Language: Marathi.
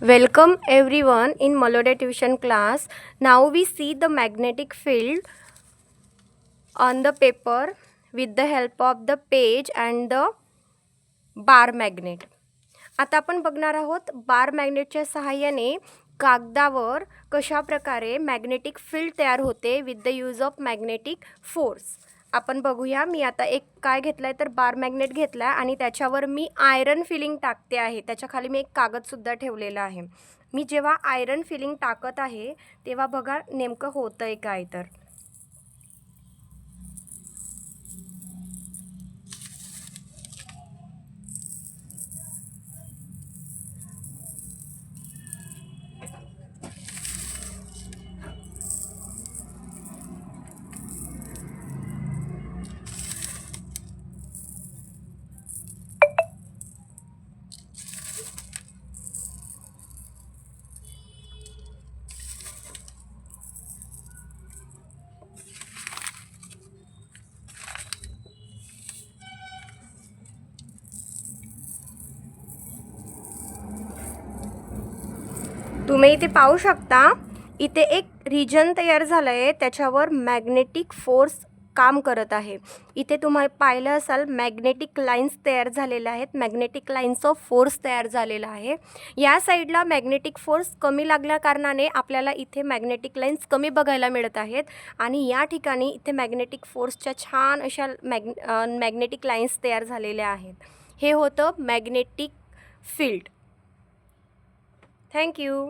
Welcome everyone in Malode tuition class. Now we see the magnetic field on the paper with the help of the page and the bar magnet. आता आपण बघणार आहोत बार मॅग्नेटच्या सहाय्याने कागदावर कशा प्रकारे मॅग्नेटिक फील्ड तयार होते with the use of magnetic force. आपण बघूया. मी आता एक काय घेतलाय तर बार मॅग्नेट घेतला आणि त्याच्यावर मी आयरन फिलिंग टाकते आहे. त्याच्या खाली मी एक कागदसुद्धा ठेवलेला आहे. मी जेव्हा आयरन फिलिंग टाकत आहे तेव्हा बघा नेमकं होतंय काय तर. तुम्ही इथे पाहू शकता, इथे एक रिजन तयार झालं आहे, त्याच्यावर मॅग्नेटिक फोर्स काम करत आहे. इथे तुम्ही पाहिलं असाल मॅग्नेटिक लाईन्स तयार झालेल्या आहेत. मॅग्नेटिक लाईन्स ऑफ फोर्स तयार झालेला आहे. या साईडला मॅग्नेटिक फोर्स कमी लागल्या कारणाने आपल्याला इथे मॅग्नेटिक लाईन्स कमी बघायला मिळत आहेत आणि या ठिकाणी इथे मॅग्नेटिक फोर्सच्या छान अशा मॅग्नेटिक लाईन्स तयार झालेल्या आहेत. हे होतं मॅग्नेटिक फील्ड. थँक्यू.